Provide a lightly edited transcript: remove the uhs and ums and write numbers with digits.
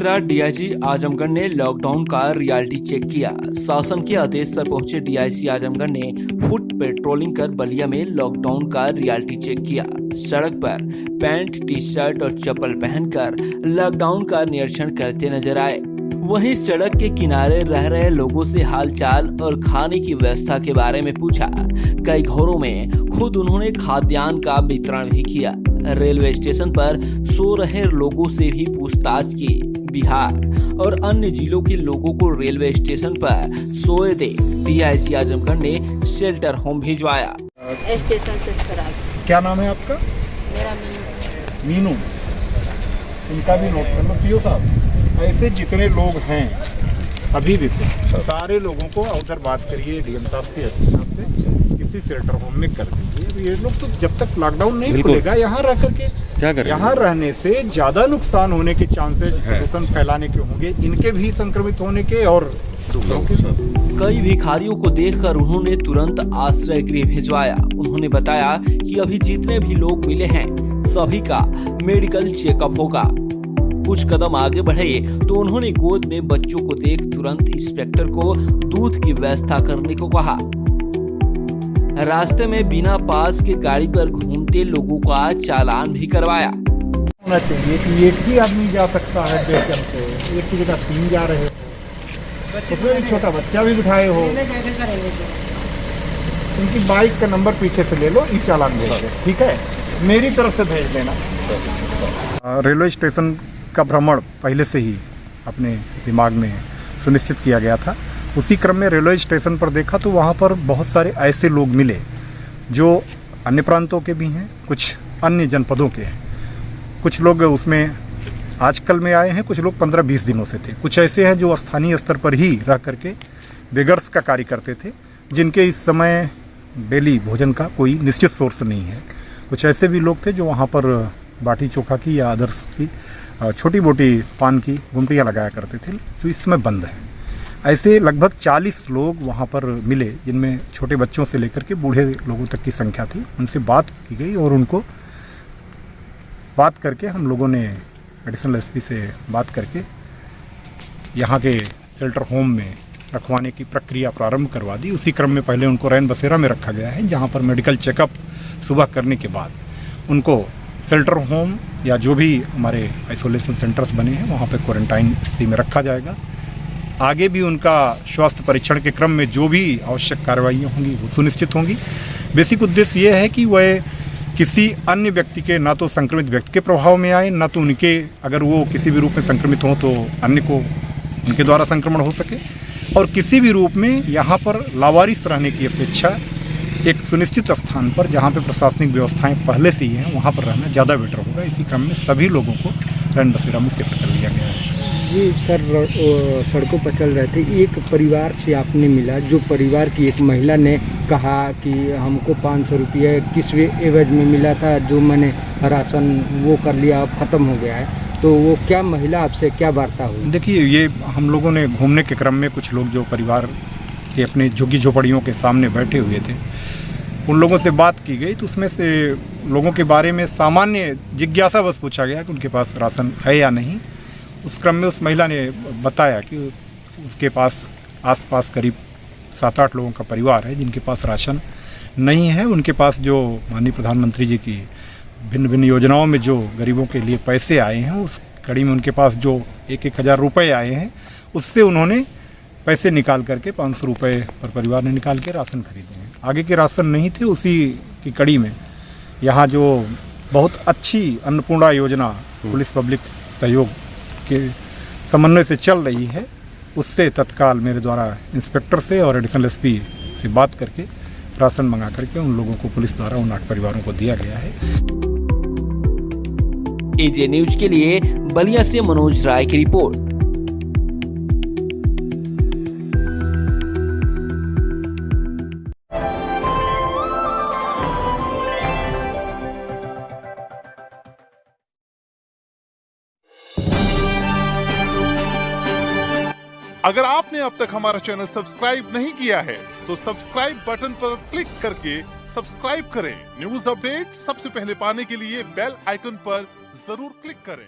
रात डीआईजी आजमगढ़ ने लॉकडाउन का रियलिटी चेक किया। शासन के आदेश पर पहुंचे डीआईजी आजमगढ़ ने फुट पेट्रोलिंग कर बलिया में लॉकडाउन का रियलिटी चेक किया। सड़क पर पैंट, टी शर्ट और चप्पल पहनकर लॉकडाउन का निरीक्षण करते नजर आए। वहीं सड़क के किनारे रह रहे लोगों से हालचाल और खाने की व्यवस्था के बारे में पूछा। कई घरों में खुद उन्होंने खाद्यान्न का वितरण भी किया। रेलवे स्टेशन पर सो रहे लोगों से भी पूछताछ की। बिहार और अन्य जिलों के लोगों को रेलवे स्टेशन पर सोए देख डीआईजी आजमगढ़ ने शेल्टर होम भिजवाया। स्टेशन से खराब। क्या नाम है आपका? मेरा मीनू। इनका भी नोट कर लो सीओ साहब। ऐसे जितने लोग हैं अभी भी सारे लोगों को उधर बात करिए डीएम साहब से, एसपी साहब से, किसी शेल्टर होम में कर दीजिए। ये लोग तो जब तक लॉकडाउन नहीं खुलेगा यहाँ रह करके क्या करें? यहाँ रहने से ज्यादा नुकसान होने के चांसेस प्रदूषण फैलाने के होंगे, इनके भी संक्रमित होने के और दूसरों के। कई भिखारियों को देखकर उन्होंने तुरंत आश्रय गृह भिजवाया। उन्होंने बताया कि अभी जितने भी लोग मिले हैं सभी का मेडिकल चेकअप होगा। कुछ कदम आगे बढ़े तो उन्होंने गोद में बच्चों को देख तुरंत इंस्पेक्टर को दूध की व्यवस्था करने को कहा। रास्ते में बिना पास के गाड़ी पर घूमते लोगों का चालान भी करवाया। होना चाहिए कि एक ही आदमी जा सकता है स्टेशन पे, एक की जगह 3 जा रहे हो, उसमें भी छोटा बच्चा भी बिठाए हो। उनकी बाइक का नंबर पीछे से ले लो, ई चालान भेज दो, ठीक है? मेरी तरफ से भेज देना। रेलवे स्टेशन का भ्रमण पहले से ही अपने दिमाग में सुनिश्चित किया गया था। उसी क्रम में रेलवे स्टेशन पर देखा तो वहाँ पर बहुत सारे ऐसे लोग मिले जो अन्य प्रांतों के भी हैं, कुछ अन्य जनपदों के हैं। कुछ लोग उसमें आजकल में आए हैं, कुछ लोग 15-20 दिनों से थे। कुछ ऐसे हैं जो स्थानीय स्तर पर ही रह करके बेगर्स का कार्य करते थे, जिनके इस समय डेली भोजन का कोई निश्चित सोर्स नहीं है। कुछ ऐसे भी लोग थे जो वहाँ पर बाटी चोखा की या अदर्स की छोटी मोटी पान की गुमटियाँ लगाया करते थे, जो इस समय बंद है। ऐसे लगभग 40 लोग वहाँ पर मिले, जिनमें छोटे बच्चों से लेकर के बूढ़े लोगों तक की संख्या थी। उनसे बात की गई और उनको बात करके हम लोगों ने एडिशनल एसपी से बात करके यहाँ के शेल्टर होम में रखवाने की प्रक्रिया प्रारंभ करवा दी। उसी क्रम में पहले उनको रैन बसेरा में रखा गया है, जहाँ पर मेडिकल चेकअप सुबह करने के बाद उनको शेल्टर होम या जो भी हमारे आइसोलेशन सेंटर्स बने हैं वहाँ पर क्वारंटाइन स्थिति में रखा जाएगा। आगे भी उनका स्वास्थ्य परीक्षण के क्रम में जो भी आवश्यक कार्रवाइयाँ होंगी वो सुनिश्चित होंगी। बेसिक उद्देश्य ये है कि वह किसी अन्य व्यक्ति के ना तो संक्रमित व्यक्ति के प्रभाव में आए, ना तो उनके अगर वो किसी भी रूप में संक्रमित हों तो अन्य को उनके द्वारा संक्रमण हो सके, और किसी भी रूप में यहाँ पर लावारिस रहने की अपेक्षा एक सुनिश्चित स्थान पर जहाँ पे प्रशासनिक व्यवस्थाएं पहले से ही हैं वहाँ पर रहना ज़्यादा बेटर होगा। इसी क्रम में सभी लोगों को रैन बसेरा में शिफ्ट कर दिया गया है। जी सर, सड़कों पर चल रहे थे, एक परिवार से आपने मिला, जो परिवार की एक महिला ने कहा कि हमको 500 रुपये किस एवज में मिला था, जो मैंने राशन वो कर लिया, अब ख़त्म हो गया है। तो वो क्या महिला आपसे क्या वार्ता हुई? देखिए, ये हम लोगों ने घूमने के क्रम में कुछ लोग जो परिवार के अपने झुग्गी झोपड़ियों के सामने बैठे हुए थे, उन लोगों से बात की गई तो उसमें से लोगों के बारे में सामान्य जिज्ञासा बस पूछा गया कि उनके पास राशन है या नहीं। उस क्रम में उस महिला ने बताया कि उसके पास आसपास करीब 7-8 लोगों का परिवार है जिनके पास राशन नहीं है। उनके पास जो माननीय प्रधानमंत्री जी की भिन्न भिन्न योजनाओं में जो गरीबों के लिए पैसे आए हैं, उस कड़ी में उनके पास जो 1-1 हज़ार रुपये आए हैं, उससे उन्होंने पैसे निकाल करके 500 रुपये पर परिवार ने निकाल के राशन खरीदे हैं। आगे के राशन नहीं थे। उसी की कड़ी में यहाँ जो बहुत अच्छी अन्नपूर्णा योजना पुलिस पब्लिक सहयोग के समन्वय से चल रही है, उससे तत्काल मेरे द्वारा इंस्पेक्टर से और एडिशनल एसपी से बात करके राशन मंगा करके उन लोगों को पुलिस द्वारा उन 8 परिवारों को दिया गया है। एजे न्यूज के लिए बलिया से मनोज राय की रिपोर्ट। अगर आपने अब तक हमारा चैनल सब्सक्राइब नहीं किया है तो सब्सक्राइब बटन पर क्लिक करके सब्सक्राइब करें। न्यूज अपडेट सबसे पहले पाने के लिए बेल आइकन पर जरूर क्लिक करें।